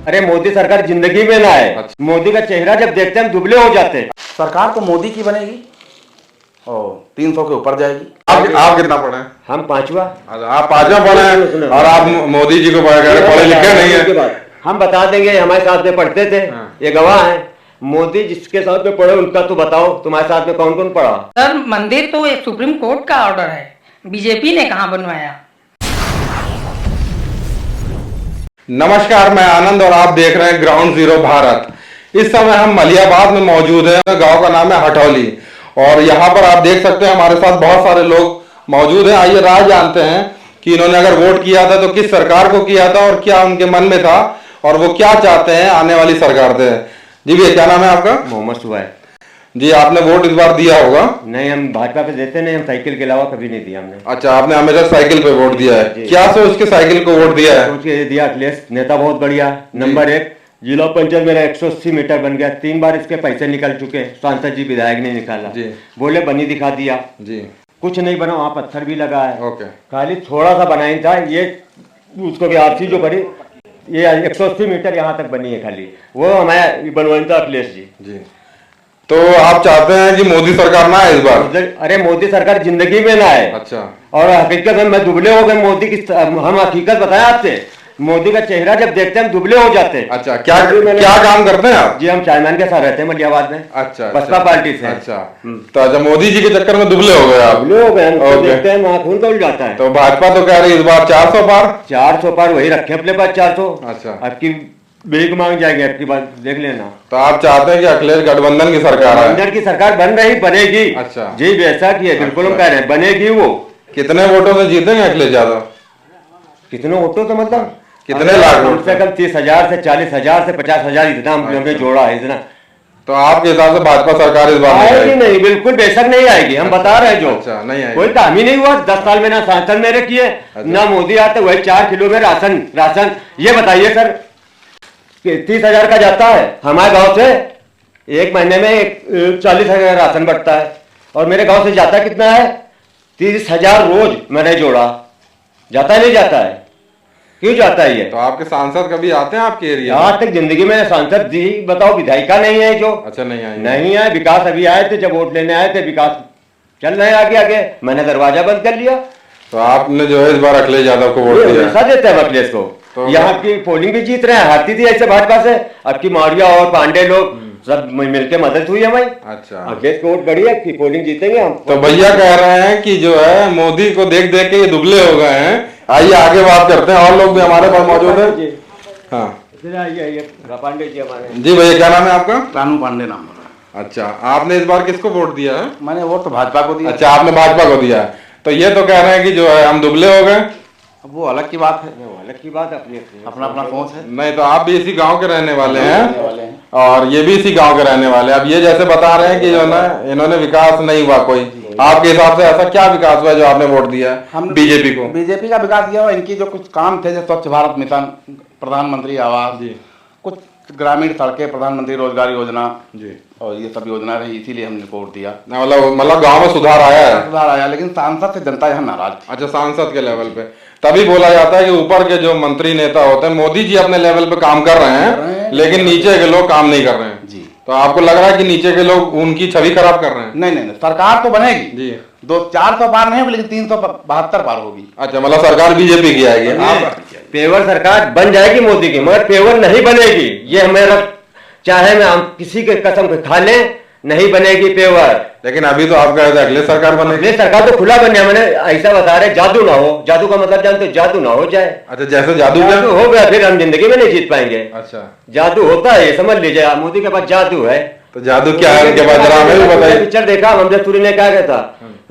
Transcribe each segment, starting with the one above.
अरे मोदी सरकार जिंदगी में ना है। अच्छा। मोदी का चेहरा जब देखते हैं हम दुबले हो जाते हैं। सरकार तो मोदी की बनेगी और 300 के ऊपर जाएगी। आप कितना पढ़े हैं? हम पांचवा। अच्छा, आप पांचवा पढ़े हैं और आप मोदी जी को पढ़े लिखे नहीं है। हम बता देंगे, हमारे साथ में पढ़ते थे, ये गवाह है। मोदी जिसके साथ में पढ़े उनका तो बताओ, तुम्हारे साथ में कौन कौन पढ़ा? सर मंदिर तो एक सुप्रीम कोर्ट का ऑर्डर है, बीजेपी ने कहाँ बनवाया। नमस्कार, मैं आनंद और आप देख रहे हैं ग्राउंड जीरो भारत। इस समय हम मलियाबाद में मौजूद हैं। गांव का नाम है हटौली और यहाँ पर आप देख सकते हैं हमारे साथ बहुत सारे लोग मौजूद हैं। आइए राय जानते हैं कि इन्होंने अगर वोट किया था तो किस सरकार को किया था और क्या उनके मन में था और वो क्या चाहते हैं आने वाली सरकार से। जी भैया, क्या नाम है आपका? मोहम्मद सुबैर जी, आपने वोट इस बार दिया होगा? नहीं, हम भाजपा पे देते नहीं, हम साइकिल के अलावा कभी नहीं दिया हमने। अच्छा, आपने हमेशा साइकिल पे वोट दिया है। क्या सोच के साइकिल को वोट दिया है? सोच के दिया, अखिलेश नेता बहुत बढ़िया। नंबर एक, जिला पंचायत मेरा 180 मीटर बन गया, 3 बार इसके पैसे निकल चुके, सांसद जी विधायक ने निकाला जी। बोले बनी दिखा दिया जी, कुछ नहीं बना, वहाँ पत्थर भी लगा है। ओके, खाली थोड़ा सा बनाई था, ये उसको भी आपसी जो करी, ये 180 मीटर यहाँ तक बनी है खाली, वो हमारे बनवाई था अखिलेश जी। तो आप चाहते हैं कि मोदी सरकार ना आए इस बार? अरे मोदी सरकार जिंदगी में ना आए। अच्छा, और हकीकत में मैं दुबले हो गए मोदी की, हम हकीकत बताएं आपसे, मोदी का चेहरा जब देखते हैं हम दुबले हो जाते हैं। अच्छा, क्या काम करते हैं आप? जी, हम चायमान के साथ रहते हैं मलियाबाद में। अच्छा, बसपा पार्टी से। अच्छा, तो अच्छा, मोदी जी के चक्कर में दुबले हो गए आप? दुबले हो गए, हम देखते हैं वहाँ खून उड़ जाता है। तो भाजपा तो कह रही है इस बार 400 पार। 400 पार वही रखे अपने पास 400। अच्छा, आपकी भीख मांग जाएंगे, आपकी बात देख लेना। तो आप चाहते हैं कि अखिलेश गठबंधन की सरकार है? गठबंधन की सरकार बन रही, बनेगी। अच्छा जी, वैसा की है, बिल्कुल हम कह रहे हैं बनेगी। वो कितने वोटों से जीतेंगे अखिलेश यादव? कितने वोटों से मतलब कितने लाख? कम से कम 30,000 से 40,000 से 50,000, इतना हमने जोड़ा है इतना। तो आपके हिसाब से भाजपा सरकार इस बार आएगी? नहीं, बिल्कुल बेशक नहीं आएगी, हम बता रहे हैं जो। अच्छा, नहीं आएगी। कोई काम ही नहीं हुआ 10 साल में, ना सांसद मेरे किए, ना मोदी आते, वही 4 किलो में राशन। ये बताइए सर, 30,000 का जाता है हमारे गांव से, एक महीने में 40,000 राशन बढ़ता है, और मेरे गांव से जाता कितना है? 30,000 रोज मैंने जोड़ा। जाता है नहीं जाता है? क्यों जाता है ये? तो आपके सांसद कभी आते हैं आपके एरिया? आज तक जिंदगी में सांसद जी बताओ, विधायिका नहीं है जो। अच्छा, नहीं आए? नहीं है। विकास अभी आए थे, जब वोट लेने आए थे, विकास चल रहे आगे आगे, मैंने दरवाजा बंद कर लिया। तो आपने जो है इस बार अखिलेश यादव को वोट दिया? हमेशा देते हैं अखिलेश को। तो यहाँ की पोलिंग भी जीत रहे हैं, हारती थी ऐसे भाजपा से, अब की मौर्या और पांडे लोग सब मिलकर मदद हुई हमारी। अच्छा, अखिलेश को वोट बढ़िया की पोलिंग जीतेंगे हम। तो भैया कह रहे हैं कि जो है मोदी को देख देख के ये दुबले हो गए हैं। आइए आगे बात करते हैं, और लोग भी हमारे पास मौजूद है। हाँ, पांडे जी हमारे। जी भैया, क्या नाम है आपका? रानू पांडे नाम। अच्छा, आपने इस बार किसको वोट दिया है? मैंने वोट तो भाजपा को दिया। अच्छा, आपने भाजपा को दिया है। तो ये तो कह रहे हैं कि जो है हम दुबले हो गए। अब वो अलग की बात है, वो अलग की बात, अपना अपना सोच है। नहीं, तो आप भी इसी गांव के रहने वाले हैं और ये भी इसी गांव के रहने वाले हैं। अब ये जैसे बता रहे हैं कि जो ना इन्होंने विकास नहीं हुआ कोई, आपके हिसाब से ऐसा क्या विकास हुआ जो आपने वोट दिया है? हम बीजेपी को। बीजेपी का विकास किया हुआ, इनकी जो कुछ काम थे, जैसे स्वच्छ भारत मिशन, प्रधानमंत्री आवास जी, कुछ ग्रामीण सड़कें, प्रधानमंत्री रोजगार योजना जी, और ये सब योजना रही, इसीलिए हमने वोट दिया। मतलब गांव में सुधार आया है? सुधार आया, लेकिन सांसद से जनता यहाँ नाराज थी। अच्छा, सांसद के लेवल पे तभी बोला जाता है कि ऊपर के जो मंत्री नेता होते हैं, मोदी जी अपने लेवल पे काम कर रहे हैं, लेकिन नीचे के लोग काम नहीं कर रहे हैं जी। तो आपको लग रहा है कि नीचे के लोग उनकी छवि खराब कर रहे हैं? नहीं नहीं, सरकार तो बनेगी जी, 400 पार नहीं, लेकिन 372 पार होगी। अच्छा, मतलब सरकार बीजेपी की आएगी? पेवर सरकार बन जाएगी मोदी की, मगर पेवर नहीं बनेगी। ये मेरा चाहे मैं हम किसी के कसम खा लें, नहीं बनेगी पेवर। लेकिन अभी तो आप कह रहे थे अगले सरकार बनेगी। अगले सरकार तो खुला बन जाए, मैंने ऐसा बता रहे, जादू ना हो। जादू का मतलब जानते हो? जादू ना हो जाए। अच्छा, जैसे जादू हो गया फिर हम जिंदगी में नहीं जीत पाएंगे। अच्छा, जादू होता है, समझ लीजिए, मोदी के पास जादू है। तो जादू क्या है उनके पास, जरा हमें भी बताइए। पिक्चर देखा हमने, सूर्य ने क्या कहता,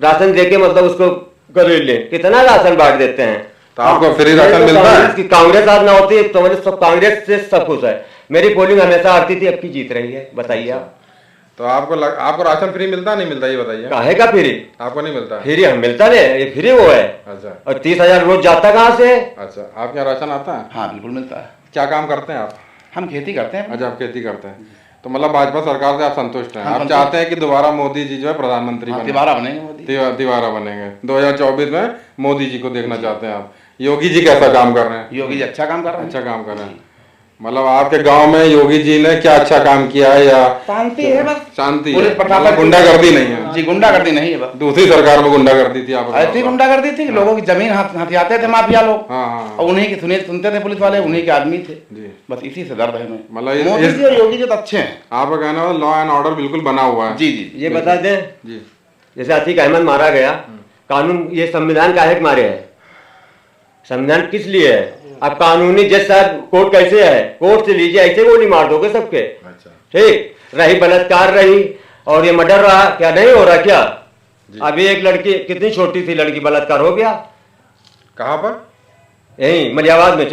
राशन देके मतलब उसको खरीद ले, कितना राशन बांट देते हैं। तो आपको फ्री राशन मिलता है? कांग्रेस आज ना होती तो मैंने सब कांग्रेस से सब खुश है। मेरी पोलिंग हमेशा आती थी, अब की जीत रही है। बताइए आप। तो आपको राशन फ्री मिलता नहीं मिलता, ये बताइए। काहे का फ्री? आपको नहीं मिलता? फ्री हम मिलता नहीं, ये फ्री वो है। अच्छा, और 30,000 रोज जाता कहाँ से? अच्छा, आपके यहाँ राशन आता है? हाँ, बिल्कुल मिलता है। क्या काम करते हैं आप? हम खेती करते हैं। अच्छा, आप खेती करते हैं। तो मतलब भाजपा सरकार से आप संतुष्ट हैं? आप चाहते हैं कि दोबारा मोदी जी जो है प्रधानमंत्री बने? दोबारा बनेंगे मोदी, दोबारा बनेंगे 2024 में मोदी जी को देखना चाहते हैं आप। योगी जी कैसा काम कर रहे हैं? योगी जी अच्छा काम कर रहे हैं। अच्छा काम कर रहे हैं। मतलब आपके गांव में योगी जी ने क्या अच्छा काम किया है या शांति है बस, शांति है? पुलिस प्रशासन गुंडागर्दी नहीं है? जी गुंडागर्दी नहीं है बस। दूसरी सरकार में गुंडागर्दी थी आप ऐसी गुंडागर्दी थी कि लोगों की जमीन हथियाते थे माफिया लोग, हाँ हाँ और उन्हीं की सुनते थे पुलिस वाले, उन्हीं के आदमी थे जी। बस। इसी से दर्द है। मतलब मोदी जी और योगी जी तो अच्छे हैं। आपका कहना है लॉ एंड ऑर्डर बिल्कुल बना हुआ है। जी जी ये बता दें, जी जैसे अतीक अहमद मारा गया, कानून ये संविधान काहे के मारे है? संविधान किस लिए है? अब कानूनी जज साहब कोर्ट कैसे है? कोर्ट से लीजिए, ऐसे गोली मार दोगे सबके। अच्छा ठीक रही, बलात्कार रही और ये मर्डर रहा, क्या नहीं हो रहा क्या? अभी एक लड़की, कितनी छोटी थी लड़की, बलात्कार हो गया कहाँ पर? यही मलियाबाद में,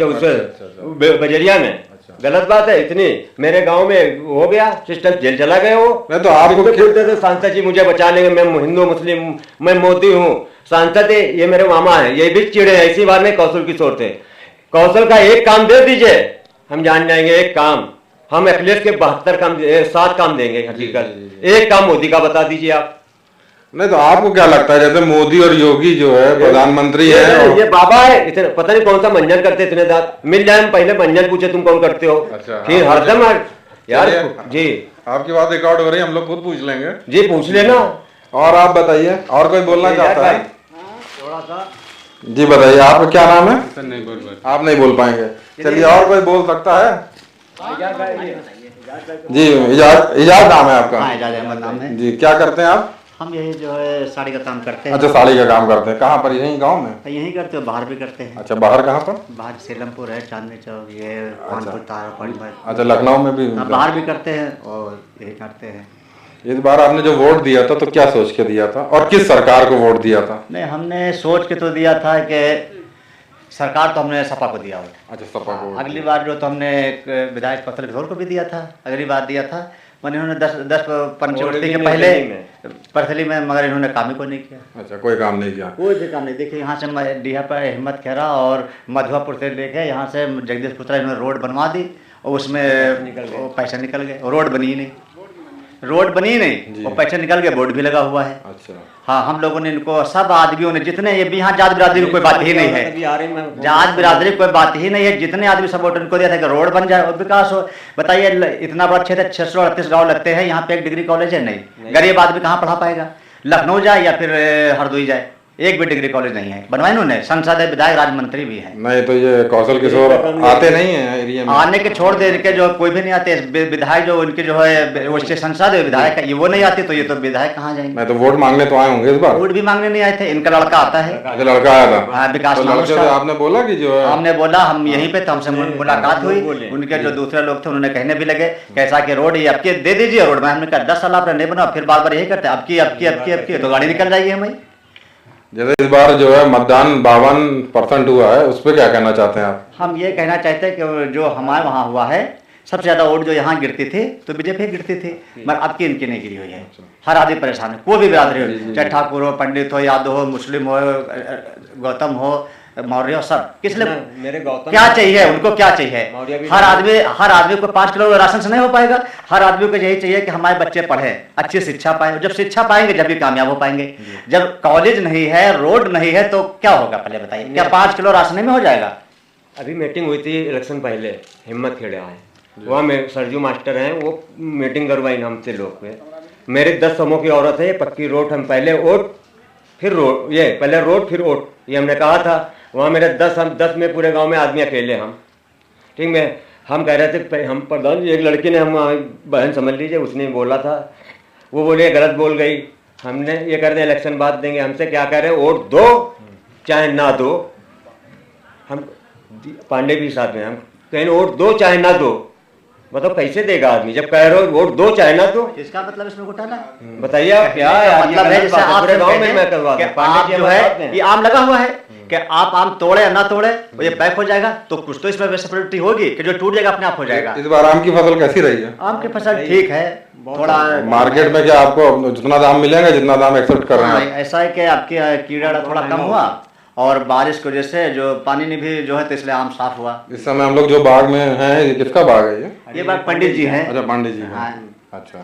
बजरिया में। गलत बात है इतनी। मेरे गांव में हो गया सिस्टम, जेल चला गए वो। मैं तो आपको बोलते थे सांसद जी मुझे बचा लेंगे, मैं हिंदू मुस्लिम, मैं मोदी हूँ। सांसद है ये मेरे मामा है, ये भी चिड़े हैं, इसी बार में कौशल किशोर थे। कौशल का एक काम दे दीजिए, हम जान जाएंगे। एक काम हम अखिलेश के 72 काम 7 काम देंगे हकीकत। एक काम मोदी का बता दीजिए आप। नहीं तो आपको क्या लगता है जैसे मोदी और योगी जो है प्रधानमंत्री है और... ये बाबा है, इतने पता नहीं कौन सा मंजन करते, इतने दांत मिल जाए। हम पहले मंजन पूछे तुम कौन करते हो, अच्छा, फिर हरदम यार जी। आपकी बात रिकॉर्ड हो रही है, हम लोग खुद पूछ लेंगे जी, पूछ लेना। और आप बताइए, और कोई बोलना चाहता है? थोड़ा सा जी बताइए, आपका क्या नाम है? आप नहीं बोल पाएंगे, चलिए और कोई बोल सकता है? जी इजाज नाम है आपका? हाँ, इजाज अहमद नाम है जी, क्या करते हैं आप? हम यही जो है साड़ी का काम करते हैं। अच्छा, साड़ी का काम करते हैं। कहाँ पर? यहीं गांव में? यहीं करते हो, बाहर भी करते हैं। अच्छा, बाहर कहाँ पर? बाहर सेलमपुर है, चांदनी चौक, ये कानपुर तारापुर। अच्छा, लखनऊ में भी? बाहर भी करते हैं और यही करते हैं। इस बार आपने जो वोट दिया था तो क्या सोच के दिया था और किस सरकार को वोट दिया था? नहीं, हमने सोच के तो दिया था कि सरकार तो हमने सपा को दिया हुआ। अच्छा, सपा को। अगली बार जो तो हमने एक विधायक पत्थर किशोर को भी दिया था, अगली बार दिया था। मैंने इन्होंने 10 पंचवटी के पहले परथली में, मगर इन्होंने काम ही को नहीं किया। अच्छा, कोई काम नहीं किया? कोई भी काम नहीं। देखिए यहाँ से डीहा पर हिम्मत खेरा और मधुआपुर से लेके यहाँ से जगदीशपुर इन्होंने रोड बनवा दी और उसमें पैसे निकल गए। रोड बनी ही नहीं, रोड बनी नहीं और पैसे निकल गए। बोर्ड भी लगा हुआ है। अच्छा हाँ, हम लोगों ने इनको, सब आदमियों ने, जितने ये भी, यहाँ जात बिरादरी की कोई बात ही नहीं है। जात बिरादरी की कोई बात ही नहीं है। जितने आदमी सब वोट इनको दिया था कि रोड बन जाए और विकास हो। बताइए, इतना बड़ा क्षेत्र 638 गाँव लगते हैं, यहाँ पे एक डिग्री कॉलेज है नहीं। गरीब आदमी कहाँ पढ़ा पाएगा? लखनऊ जाए या फिर हरदोई जाए, एक भी डिग्री कॉलेज नहीं है। बनवाए उन्होंने, संसद है, विधायक, राज्य मंत्री भी है। नहीं तो ये कौशल किशोर आते नहीं है एरिया में? आने के छोड़ दे के जो कोई भी नहीं आते। विधायक जो उनके जो है वो संसद है, विधायक ये वो नहीं आते, तो ये तो विधायक कहाँ जाएंगे? मैं तो वोट मांगने तो आए होंगे इस बार? वोट भी मांगने नहीं आए थे, इनका लड़का आता है। अच्छा, लड़का आया था? हाँ, विकास तो नाम लड़के उसका। से आपने बोला कि जो है? हमने बोला, हम यहीं पे थे, हमसे मुलाकात हुई। उनके जो दूसरे लोग थे उन्होंने कहने भी लगे कैसा कि रोड ये आपके दे दीजिए रोड में। हमने कहा 10 साल आपने नहीं बना, फिर बार बार यही करते अब की तो गाड़ी निकल जाएगी हमें। जैसे इस बार जो है मतदान 52% हुआ है, उस पर क्या कहना चाहते हैं आप? हम ये कहना चाहते हैं कि जो हमारे वहाँ हुआ है, सबसे ज्यादा वोट जो यहाँ गिरती थी तो बीजेपी गिरती थी, मगर अब की इनकी नहीं गिरी हुई है। हर आदमी परेशान है, कोई भी बिरादरी हो, चाहे ठाकुर हो, पंडित हो, यादव हो, मुस्लिम हो, गौतम हो, मौर्य हो, सब किस लिए, मेरे गौतम क्या चाहिए उनको, क्या चाहिए? हर आदमी को 5 किलो राशन से नहीं हो पाएगा। हर आदमी को यही चाहिए कि हमारे बच्चे पढ़े, अच्छी शिक्षा पाए। जब शिक्षा पाएंगे जब भी कामयाब हो पाएंगे। जब कॉलेज नहीं है, रोड नहीं है, तो क्या होगा? पहले बताइए, क्या 5 किलो राशन में हो जाएगा? अभी मीटिंग हुई थी इलेक्शन पहले, हिम्मत खेड़ा है, वहाँ में सरजू मास्टर हैं, वो मीटिंग करवाई हमसे लोग पे। मेरे 10 समूह की औरत है, पक्की रोड, हम पहले वोट फिर रोड, ये पहले रोड फिर वोट, ये हमने कहा था। वहाँ मेरे 10 में पूरे गांव में आदमी अकेले हम, ठीक में हम कह रहे थे, हम प्रधान जी, एक लड़की ने, हम बहन समझ लीजिए, उसने बोला था, वो बोले गलत बोल गई। हमने ये कर दिया इलेक्शन बाद देंगे, हमसे क्या कह रहे, वोट दो चाहे ना दो। हम पांडे भी साथ में, हम कहीं वोट दो चाहे ना दो, बताओ कैसे देगा आदमी जब कह रहे हो वोट दो चाहे ना दो? इसका मतलब इसमें घोटाला बताइए आप क्या है? मतलब है जैसे आप गाँव में मैं करवा दूं, आप जो है ये आम लगा हुआ है कि आप आम तोड़े या ना तोड़े ये पैक हो जाएगा, तो कुछ तो इसमें सिक्योरिटी होगी कि जो टूट जाएगा अपने आप हो जाएगा। इस बार आम की फसल कैसी रही है? आम की फसल ठीक है, थोड़ा मार्केट में क्या आपको जितना दाम मिलेगा, जितना दाम एक्सेप्ट कर रहे हैं? ऐसा है कि आपके कीड़ा थोड़ा कम हुआ और बारिश की वजह से जो पानी ने भी जो है, तो इसलिए आम साफ हुआ। इस समय हम लोग जो बाग में हैं, ये किसका बाग है? ये बाग पंडित जी हैं। अच्छा, पंडित जी हैं। हाँ। अच्छा,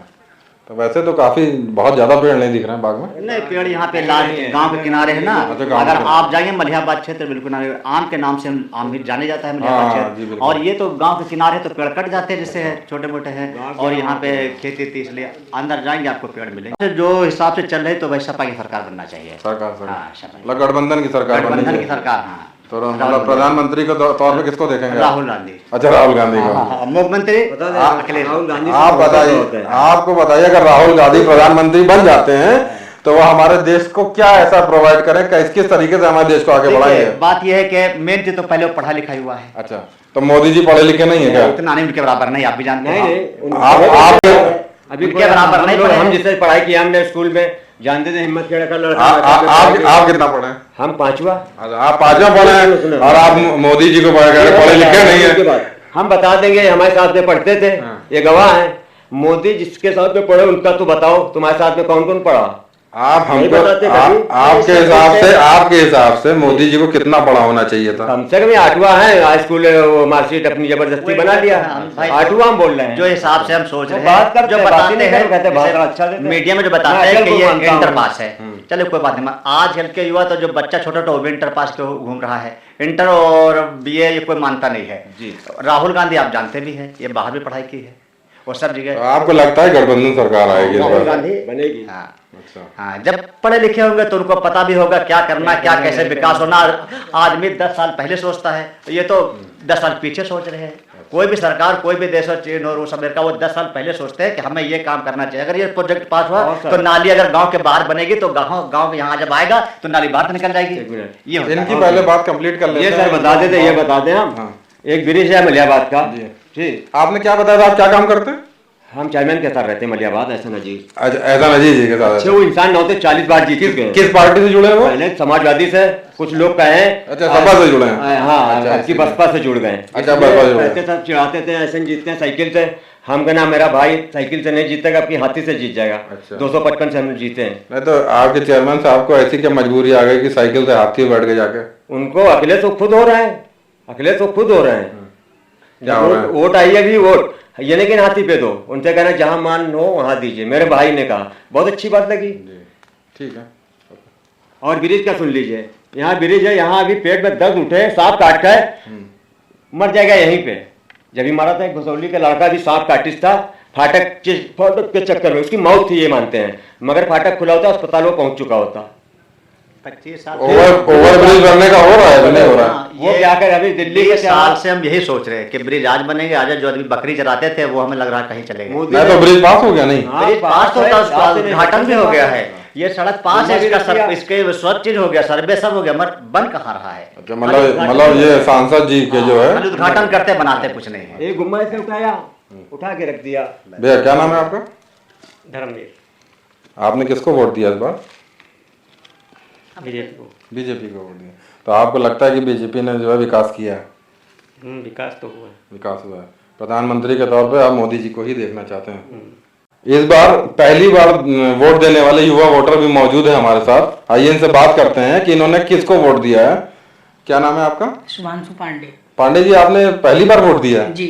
तो वैसे तो काफी बहुत ज्यादा पेड़ नहीं दिख रहे हैं बाग में। नहीं, पेड़ यहाँ पे लाल गांव के किनारे है ना। अच्छा, गाँव अगर के आप जाएंगे मलिहाबाद क्षेत्र, बिल्कुल आम के नाम से आम भी जाने जाता है मलिहाबाद हाँ, जी, क्षेत्र। बिल्कुल। और ये तो गांव के किनारे तो पेड़ कट जाते हैं, जिससे छोटे मोटे हैं, और यहाँ पे खेती थी, इसलिए अंदर जाएंगे आपको पेड़ मिलेंगे। जो हिसाब से चल रही तो वही सपा की सरकार बनना चाहिए। सरकार हाँ, सपा की। मतलब गठबंधन की सरकार बननी गठबंधन की चाहिए। सरकार, हाँ। तो मतलब प्रधानमंत्री के तौर पे किसको देखेंगे आप? राहुल गांधी। अच्छा, राहुल गांधी को। मुख्यमंत्री अखिलेश। आप बताइए, आपको बताइए अगर राहुल गांधी प्रधानमंत्री बन जाते हैं तो वो हमारे देश को क्या ऐसा प्रोवाइड करें, किस तरीके से हमारे देश को आगे बढ़ाएंगे? बात यह है कि मेन चीज तो पहले वो पढ़ा लिखा हुआ है। अच्छा, तो मोदी जी पढ़े लिखे नहीं है क्या? उतना नहीं, उनके बराबर नहीं, आप भी जानते हैं। आप अभी उनके बराबर नहीं पढ़े। हम जिससे पढ़ाई किया हमने स्कूल में, जानते थे हिम्मत खेड़ा का लड़का। आप कितना पढ़े हैं? हम 5वां। आप 5वां पढ़े हैं और आप मोदी जी को पढ़े लिखे नहीं है। हम बता देंगे, हमारे साथ में पढ़ते थे, ये गवाह है। मोदी जिसके साथ में पढ़े उनका तो बताओ, तुम्हारे साथ में कौन कौन पढ़ा? आप हमको आपके हिसाब से मोदी जी को कितना बड़ा होना चाहिए था? कम से कम 8वां है, हाई स्कूल मार्कशीट अपनी जबरदस्ती बना लिया। 8वां हम बोल रहे हैं। जो हिसाब से हम सोच रहे बात हैं, करते जो हैं, बताते बातें हैं, कहते हैं, बात अच्छा देते हैं। मीडिया में जो बताते हैं कि ये इंटर पास है, चलो कोई बात नहीं। आजकल के युवा तो जो बच्चा छोटा तो वो भी इंटर पास के घूम रहा है। इंटर और बीए ये कोई मानता नहीं है जी। राहुल गांधी आप जानते भी हैं, ये बाहर भी पढ़ाई की है, वो सब जगह। तो आपको लगता है गठबंधन सरकार आएगी? राहुल गांधी बनेगी। हाँ, अच्छा। हाँ, जब पढ़े लिखे होंगे तो उनको पता भी होगा क्या करना, क्या कैसे विकास होना। आदमी 10 साल पहले सोचता है, ये तो 10 साल पीछे सोच रहे हैं। कोई भी सरकार, कोई भी देश, और चीन और रूस अमेरिका, वो 10 साल पहले सोचते हैं कि हमें ये काम करना चाहिए। अगर ये प्रोजेक्ट पास हुआ तो नाली अगर गांव के बाहर बनेगी तो गांव में यहाँ जब आएगा तो नाली बाहर तो निकल जाएगी। ये होता है। इनकी पहले बात कंप्लीट कर लेते ये हैं। सर बता देते, ये बता दें हम। एक ब्रिज है मलियाबाद का जी। आपने क्या बताया था, आप क्या काम करते हैं? हम चेयरमैन के साथ रहते हैं मलियाबाद, ऐसा नजीर। अच्छा, ऐसा नजीर जी के साथ। अच्छे वो इंसान होते, 40 बार जीत चुके हैं। किस पार्टी से जुड़े हैं वो? पहले समाजवादी से, कुछ लोग कहे। अच्छा, सपा से जुड़े हैं। हाँ, अच्छा, आपकी बसपा से जुड़ गए। अच्छा, बसपा से जुड़े। कहते सब चिढ़ाते थे, ऐसे जीतते हैं साइकिल से। हम कहना मेरा भाई साइकिल से नहीं जीतेगा, अपनी हाथी से जीत जाएगा। अच्छा। 255 से हम जीते हैं। नहीं तो आपके चेयरमैन साहब को ऐसी क्या मजबूरी आ गई कि साइकिल से हाथी बैठ के जाके? उनको अखिलेश तो खुद हो रहे हैं, अखिलेश तो खुद हो रहे हैं। क्या हो रहा है? वोट आई है भी, वोट ये नहीं कि हाथी पे दो, उनसे कहना जहां मान हो वहां दीजिए। मेरे भाई ने कहा, बहुत अच्छी बात लगी। ठीक है। और ब्रिज का सुन लीजिए, यहाँ ब्रिज है, यहाँ अभी पेट में दर्द उठे, सांप काट कर मर जाएगा यहीं पे। जब भी मारा था एक घसौली का लड़का भी सांप काटिस था, फाटक के चक्कर में उसकी मौत थी ये मानते हैं, मगर फाटक खुला होता, अस्पताल में पहुंच चुका होता। 25 साल ओवर ब्रिज बनने का हो रहा है, नहीं हो रहा है? वो क्या कर, अभी दिल्ली के साल से हम यही सोच रहे हैं कि ब्रिज आज बनेंगे। आज जो आदमी बकरी चराते थे वो हमें लग रहा है कहीं चले गए। नहीं तो ब्रिज पास हो गया? नहीं, ब्रिज पास होता, उसका उद्घाटन भी हो गया है। ये सड़क पास है, इसका सब इसके सब चीज हो गया, सर्वे सब हो गया, मगर बन कहाँ रहा है? अच्छा, मतलब ये सांसद जी के जो है उद्घाटन करते बनाते कुछ नहीं है। एक गुम्मा से उठाया, उठा के रख दिया। भैया क्या नाम है आपका? धर्मवीर। आपने किसको वोट दिया इस बार? बीजेपी को। बीजेपी को वोट दिया। तो आपको लगता है कि बीजेपी ने जो है विकास किया है? विकास तो हुआ है। विकास हुआ है। प्रधानमंत्री के तौर पे आप मोदी जी को ही देखना चाहते हैं। इस बार पहली बार वोट देने वाले युवा वोटर भी मौजूद है हमारे साथ। आइए इनसे बात करते हैं कि इन्होंने किसको वोट दिया है। क्या नाम है आपका? शुभांशु पांडे। पांडे जी, आपने पहली बार वोट दिया है? जी।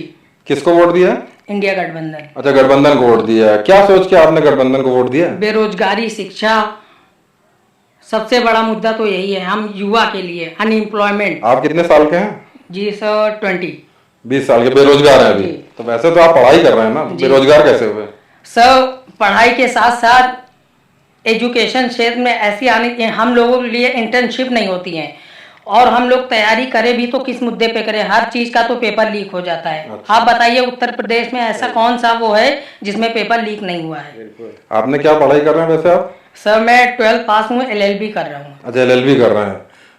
किसको वोट दिया है? इंडिया गठबंधन। अच्छा, गठबंधन को वोट दिया है। क्या सोच के आपने गठबंधन को वोट दिया? बेरोजगारी, शिक्षा, सबसे बड़ा मुद्दा तो यही है हम युवा के लिए, अनएम्प्लॉयमेंट। आप कितने साल के हैं? जी सर, 20 साल के बेरोजगार हैं अभी। तो वैसे तो आप पढ़ाई कर रहे हैं ना, बेरोजगार कैसे हुए? सर, पढ़ाई के साथ साथ एजुकेशन क्षेत्र में ऐसी आने के हम लोगों के लिए इंटर्नशिप नहीं होती है, और हम लोग तैयारी करें भी तो किस मुद्दे पे करें? हर चीज का तो पेपर लीक हो जाता है। अच्छा। आप बताइए उत्तर प्रदेश में ऐसा कौन सा वो है जिसमें पेपर लीक नहीं हुआ है? आपने क्या पढ़ाई कर रहे हैं वैसे आप? सर, मैं 12th पास हूँ, LLB कर रहा हूँ। अच्छा, LLB कर रहे हैं।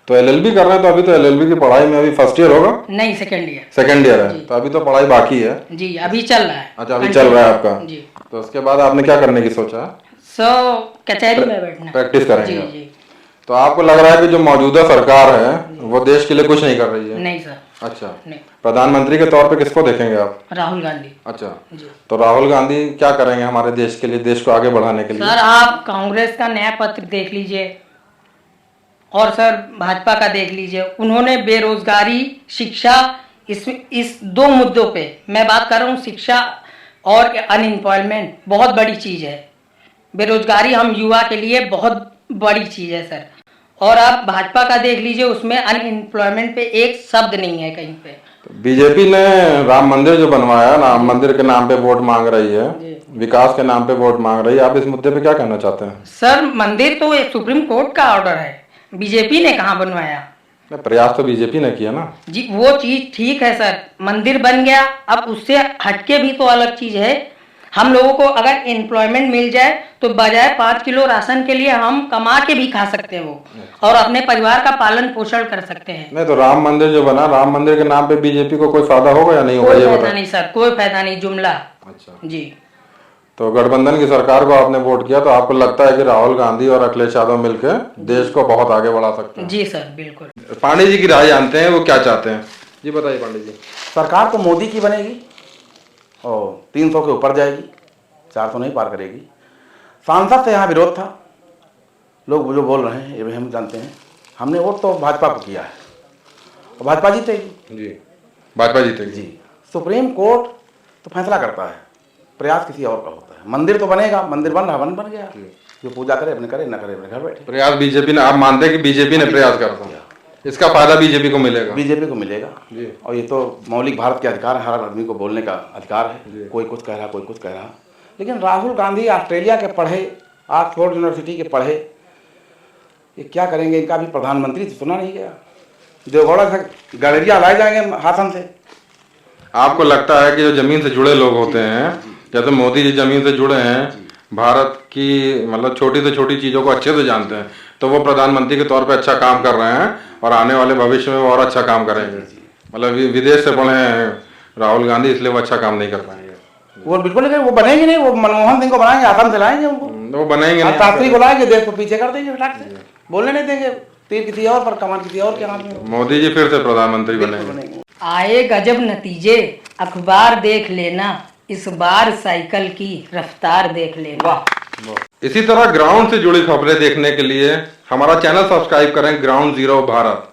तो LLB कर रहे हैं तो अभी तो LLB की पढ़ाई में अभी फर्स्ट ईयर होगा? नहीं, सेकेंड ईयर। सेकेंड ईयर है, तो अभी तो पढ़ाई बाकी है। जी, अभी चल रहा है। अच्छा, अभी चल रहा है आपका। जी। तो उसके बाद आपने क्या करने की सोचा है? सो कचहरी में बैठना। प्रैक्टिस करेंगे जी आप। जी। तो आपको लग रहा है कि जो मौजूदा सरकार है वो देश के लिए कुछ नहीं कर रही है? नहीं सर। अच्छा, नहीं। प्रधानमंत्री के तौर पे किसको देखेंगे आप? राहुल गांधी। अच्छा, जी। तो राहुल गांधी क्या करेंगे हमारे देश के लिए, देश को आगे बढ़ाने के लिए? सर, आप कांग्रेस का नया पत्र देख लीजिए और सर भाजपा का देख लीजिए। उन्होंने बेरोजगारी, शिक्षा, इस दो मुद्दों पे मैं बात कर रहा हूँ। शिक्षा और अनएम्प्लॉयमेंट बहुत बड़ी चीज है। बेरोजगारी हम युवा के लिए बहुत बड़ी चीज है सर। और आप भाजपा का देख लीजिए, उसमें अनएम्प्लॉयमेंट पे एक शब्द नहीं है कहीं पे। बीजेपी ने राम मंदिर जो बनवाया, राम मंदिर के नाम पे वोट मांग रही है, विकास के नाम पे वोट मांग रही है, आप इस मुद्दे पे क्या कहना चाहते हैं? सर मंदिर तो एक सुप्रीम कोर्ट का ऑर्डर है, बीजेपी ने कहाँ बनवाया? प्रयास तो बीजेपी ने किया ना जी, वो चीज ठीक है सर, मंदिर बन गया, अब उससे हटके भी तो अलग चीज है। हम लोगों को अगर एम्प्लॉयमेंट मिल जाए तो बजाय 5 किलो राशन के लिए हम कमा के भी खा सकते हैं वो, और अपने परिवार का पालन पोषण कर सकते हैं। नहीं तो राम मंदिर जो बना, राम मंदिर के नाम पे बीजेपी को कोई फायदा होगा या नहीं होगा, कोई ये फायदा बताएं। नहीं सर, कोई फायदा नहीं, जुमला। अच्छा, जी। तो गठबंधन की सरकार को आपने वोट किया, तो आपको लगता है कि राहुल गांधी और अखिलेश यादव मिलकर देश को बहुत आगे बढ़ा सकते हैं? जी सर, बिल्कुल। पांडे जी की राय जानते हैं, वो क्या चाहते हैं, जी बताइए पांडे जी। सरकार तो मोदी की बनेगी और 300 के ऊपर जाएगी, 400 नहीं पार करेगी। सांसद से यहाँ विरोध था, लोग जो बोल रहे हैं ये भी हम जानते हैं। हमने वोट तो भाजपा को किया है और भाजपा जीतेगी। जी, भाजपा जीतेगी। जी, सुप्रीम कोर्ट तो फैसला करता है, प्रयास किसी और का होता है। मंदिर तो बनेगा, मंदिर बन रहा, बन गया, जो पूजा करे अपने करे, ना करे अपने घर बैठे। प्रयास बीजेपी ने, आप मानते हैं कि बीजेपी ने प्रयास करा, इसका फायदा बीजेपी को मिलेगा? बीजेपी को मिलेगा जी। और ये तो मौलिक भारत के अधिकार है, हर आदमी को बोलने का अधिकार है। कोई कुछ कह रहा, कोई कुछ कह रहा, लेकिन राहुल गांधी ऑस्ट्रेलिया के पढ़े, ऑक्सफोर्ड यूनिवर्सिटी के पढ़े, ये क्या करेंगे? इनका भी प्रधानमंत्री तो सुना नहीं गया। देवगौड़ा से गलेरिया लाए जाएंगे हाथन से। आपको लगता है कि जो जमीन से जुड़े लोग होते हैं, जैसे मोदी जी जमीन से जुड़े हैं, भारत की मतलब छोटी से छोटी चीजों को अच्छे से जानते हैं, तो वो प्रधानमंत्री के तौर पे अच्छा काम कर रहे हैं और आने वाले भविष्य में वो और अच्छा काम करेंगे? मतलब विदेश से पढ़े हैं राहुल गांधी, इसलिए वो अच्छा काम नहीं कर पाएंगे? वो बिल्कुल नहीं, वो बनेंगे नहीं। वो मनमोहन सिंह को बनाएंगे, आसाम से लाएंगे उनको, वो बनेंगे नहीं। शास्त्री को लाएंगे, देश को पीछे कर देंगे, फटाक से बोलने नहीं देंगे। तीर किसी और पर, कमान किसी और के हाथ में। मोदी जी फिर से प्रधानमंत्री बनेंगे। आए गजब नतीजे, अखबार देख लेना, इस बार साइकिल की रफ्तार देख लेना। इसी तरह ग्राउंड से जुड़ी खबरें देखने के लिए हमारा चैनल सब्सक्राइब करें, ग्राउंड जीरो भारत।